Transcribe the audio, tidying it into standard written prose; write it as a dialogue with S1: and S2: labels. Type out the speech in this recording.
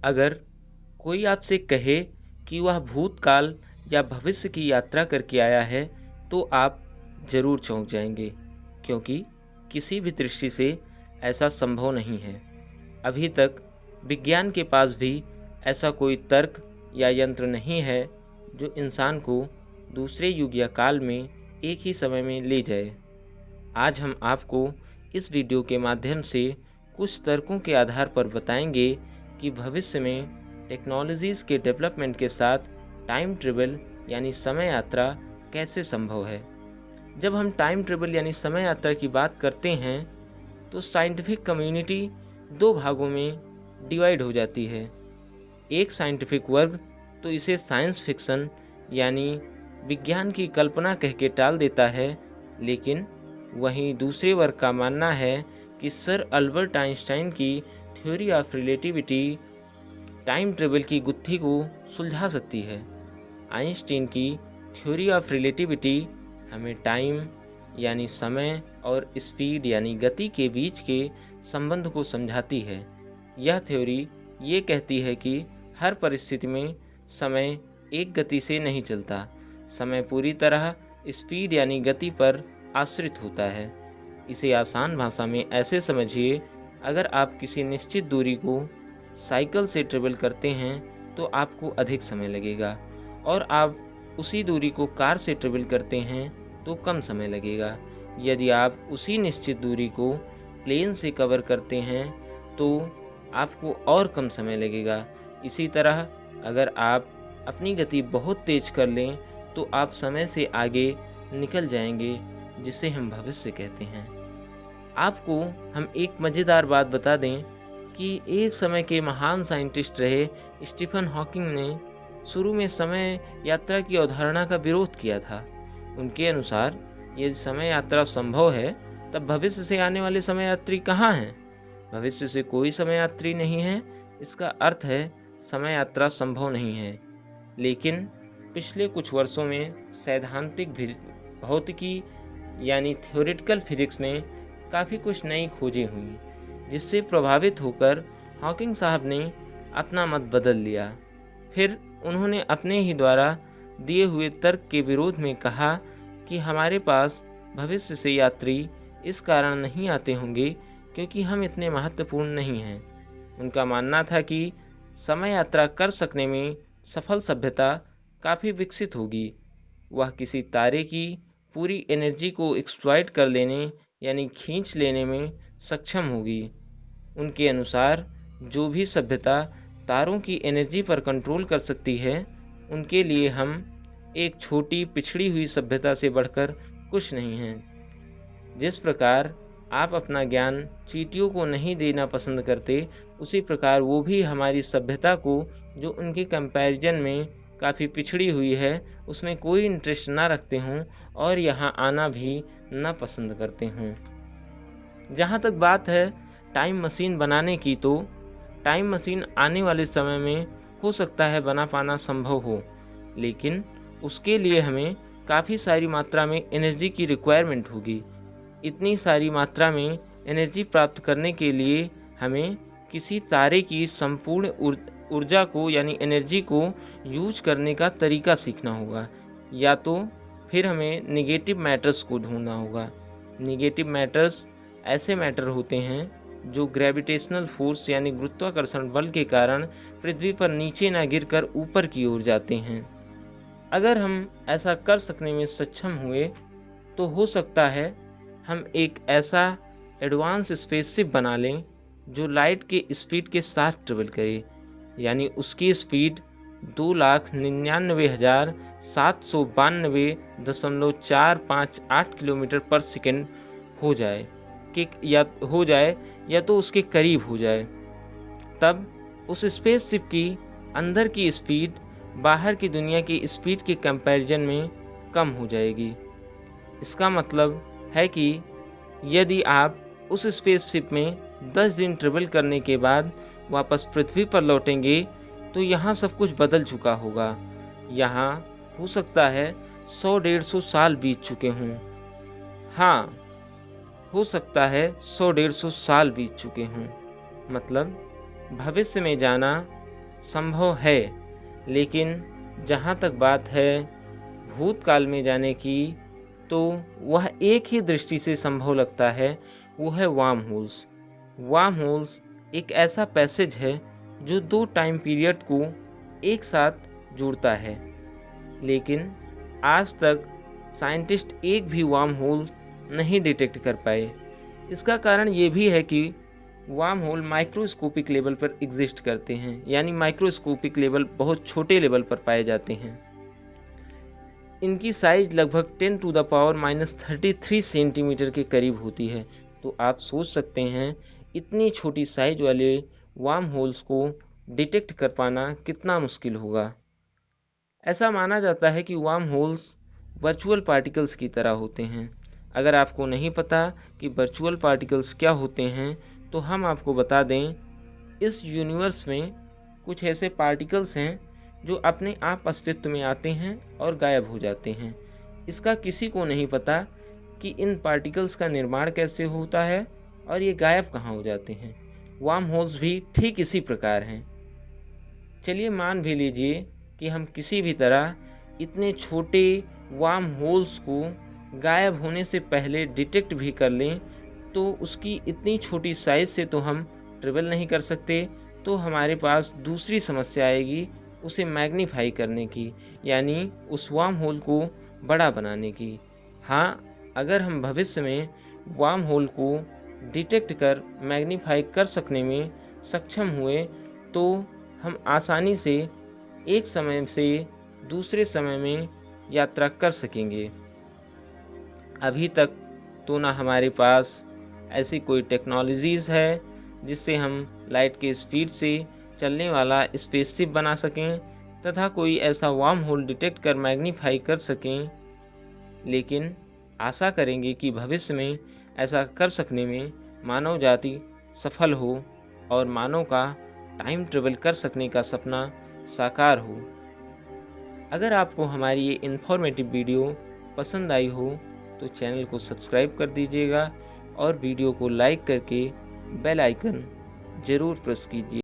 S1: अगर कोई आपसे कहे कि वह भूतकाल या भविष्य की यात्रा करके आया है तो आप जरूर चौंक जाएंगे, क्योंकि किसी भी दृष्टि से ऐसा संभव नहीं है। अभी तक विज्ञान के पास भी ऐसा कोई तर्क या यंत्र नहीं है जो इंसान को दूसरे युग या काल में एक ही समय में ले जाए। आज हम आपको इस वीडियो के माध्यम से कुछ तर्कों के आधार पर बताएंगे कि भविष्य में टेक्नोलॉजीज़ के डेवलपमेंट के साथ टाइम ट्रेवल यानी समय यात्रा कैसे संभव है। जब हम टाइम ट्रेवल यानी समय यात्रा की बात करते हैं तो साइंटिफिक कम्युनिटी दो भागों में डिवाइड हो जाती है। एक साइंटिफिक वर्ग तो इसे साइंस फिक्शन यानी विज्ञान की कल्पना कह के टाल देता है, लेकिन वहीं दूसरे वर्ग का मानना है कि सर अल्बर्ट आइंस्टाइन की theory of relativity time travel की गुत्थी को सुलझा सकती है। आइंस्टाइन की थ्योरी ऑफ रिलेटिविटी हमें टाइम यानी समय और स्पीड यानी गति के बीच के संबंध को समझाती है। यह थ्योरी ये कहती है कि हर परिस्थिति में समय एक गति से नहीं चलता। समय पूरी तरह स्पीड यानी गति पर आश्रित होता है। इसे आसान भाषा में ऐसे समझिए, अगर आप किसी निश्चित दूरी को साइकिल से ट्रेवल करते हैं तो आपको अधिक समय लगेगा, और आप उसी दूरी को कार से ट्रेवल करते हैं तो कम समय लगेगा। यदि आप उसी निश्चित दूरी को प्लेन से कवर करते हैं तो आपको और कम समय लगेगा। इसी तरह अगर आप अपनी गति बहुत तेज कर लें तो आप समय से आगे निकल जाएंगे, जिसे हम भविष्य कहते हैं। आपको हम एक मज़ेदार बात बता दें कि एक समय के महान साइंटिस्ट रहे स्टीफन हॉकिंग ने शुरू में समय यात्रा की अवधारणा का विरोध किया था। उनके अनुसार यदि समय यात्रा संभव है तब भविष्य से आने वाले समय यात्री कहाँ हैं? भविष्य से कोई समय यात्री नहीं है, इसका अर्थ है समय यात्रा संभव नहीं है। लेकिन पिछले कुछ वर्षों में सैद्धांतिक भौतिकी यानी थ्योरेटिकल फिजिक्स में काफ़ी कुछ नई खोजें हुई, जिससे प्रभावित होकर हॉकिंग साहब ने अपना मत बदल लिया। फिर उन्होंने अपने ही द्वारा दिए हुए तर्क के विरोध में कहा कि हमारे पास भविष्य से यात्री इस कारण नहीं आते होंगे क्योंकि हम इतने महत्वपूर्ण नहीं हैं। उनका मानना था कि समय यात्रा कर सकने में सफल सभ्यता काफ़ी विकसित होगी। वह किसी तारे की पूरी एनर्जी को एक्सप्लॉइट कर लेने यानी खींच लेने में सक्षम होगी। उनके अनुसार जो भी सभ्यता तारों की एनर्जी पर कंट्रोल कर सकती है, उनके लिए हम एक छोटी पिछड़ी हुई सभ्यता से बढ़कर कुछ नहीं हैं। जिस प्रकार आप अपना ज्ञान चींटियों को नहीं देना पसंद करते, उसी प्रकार वो भी हमारी सभ्यता को, जो उनके कंपैरिजन में काफ़ी पिछड़ी हुई है, उसमें कोई इंटरेस्ट ना रखते हों और यहाँ आना भी ना पसंद करते हों। जहाँ तक बात है टाइम मशीन बनाने की, तो टाइम मशीन आने वाले समय में हो सकता है बना पाना संभव हो, लेकिन उसके लिए हमें काफ़ी सारी मात्रा में एनर्जी की रिक्वायरमेंट होगी। इतनी सारी मात्रा में एनर्जी प्राप्त करने के लिए हमें किसी तारे की संपूर्ण ऊर्जा को यानी एनर्जी को यूज करने का तरीका सीखना होगा, या तो फिर हमें निगेटिव मैटर्स को ढूंढना होगा। निगेटिव मैटर्स ऐसे मैटर होते हैं जो ग्रेविटेशनल फोर्स यानी गुरुत्वाकर्षण बल के कारण पृथ्वी पर नीचे ना गिरकर ऊपर की ओर जाते हैं। अगर हम ऐसा कर सकने में सक्षम हुए तो हो सकता है हम एक ऐसा एडवांस स्पेसशिप बना लें जो लाइट के स्पीड के साथ ट्रेवल करे, यानी उसकी स्पीड 2,99,792.458 किलोमीटर पर सेकंड हो जाए या तो उसके करीब हो जाए। तब उस स्पेसशिप की अंदर की स्पीड बाहर की दुनिया की स्पीड के कंपैरिजन में कम हो जाएगी। इसका मतलब है कि यदि आप उस स्पेसशिप में 10 दिन ट्रेवल करने के बाद वापस पृथ्वी पर लौटेंगे तो यहाँ सब कुछ बदल चुका होगा। यहाँ हो सकता है 100-150 साल बीत चुके हों। हाँ, हो सकता है 100-150 साल बीत चुके हों। मतलब भविष्य में जाना संभव है, लेकिन जहाँ तक बात है भूतकाल में जाने की, तो वह एक ही दृष्टि से संभव लगता है, वो है वार्म होल्स। वार्म होल्स एक ऐसा पैसेज है जो 2 टाइम पीरियड को एक साथ जोड़ता है, लेकिन आज तक साइंटिस्ट एक भी वार्म होल नहीं डिटेक्ट कर पाए। इसका कारण ये भी है कि वार्म होल माइक्रोस्कोपिक लेवल पर एग्जिस्ट करते हैं, यानी माइक्रोस्कोपिक लेवल बहुत छोटे लेवल पर पाए जाते हैं। इनकी साइज लगभग 10⁻³ सेंटीमीटर के करीब होती है। तो आप सोच सकते हैं इतनी छोटी साइज वाले वार्म होल्स को डिटेक्ट कर पाना कितना मुश्किल होगा। ऐसा माना जाता है कि वार्म होल्स वर्चुअल पार्टिकल्स की तरह होते हैं। अगर आपको नहीं पता कि वर्चुअल पार्टिकल्स क्या होते हैं, तो हम आपको बता दें, इस यूनिवर्स में कुछ ऐसे पार्टिकल्स हैं जो अपने आप अस्तित्व में आते हैं और गायब हो जाते हैं। इसका किसी को नहीं पता कि इन पार्टिकल्स का निर्माण कैसे होता है और ये गायब कहाँ हो जाते हैं। वार्म होल्स भी ठीक इसी प्रकार हैं। चलिए मान भी लीजिए कि हम किसी भी तरह इतने छोटे वार्म होल्स को गायब होने से पहले डिटेक्ट भी कर लें, तो उसकी इतनी छोटी साइज से तो हम ट्रेवल नहीं कर सकते। तो हमारे पास दूसरी समस्या आएगी, उसे मैग्नीफाई करने की, यानी उस वार्म होल को बड़ा बनाने की। हाँ, अगर हम भविष्य में वार्म होल को डिटेक्ट कर मैग्नीफाई कर सकने में सक्षम हुए, तो हम आसानी से एक समय से दूसरे समय में यात्रा कर सकेंगे। अभी तक तो ना हमारे पास ऐसी कोई टेक्नोलॉजीज़ है जिससे हम लाइट के स्पीड से चलने वाला स्पेसशिप बना सकें तथा कोई ऐसा वार्म होल डिटेक्ट कर मैग्नीफाई कर सकें, लेकिन आशा करेंगे कि भविष्य में ऐसा कर सकने में मानव जाति सफल हो और मानव का टाइम ट्रेवल कर सकने का सपना साकार हो। अगर आपको हमारी ये इन्फॉर्मेटिव वीडियो पसंद आई हो तो चैनल को सब्सक्राइब कर दीजिएगा और वीडियो को लाइक करके बेल आइकन ज़रूर प्रेस कीजिए।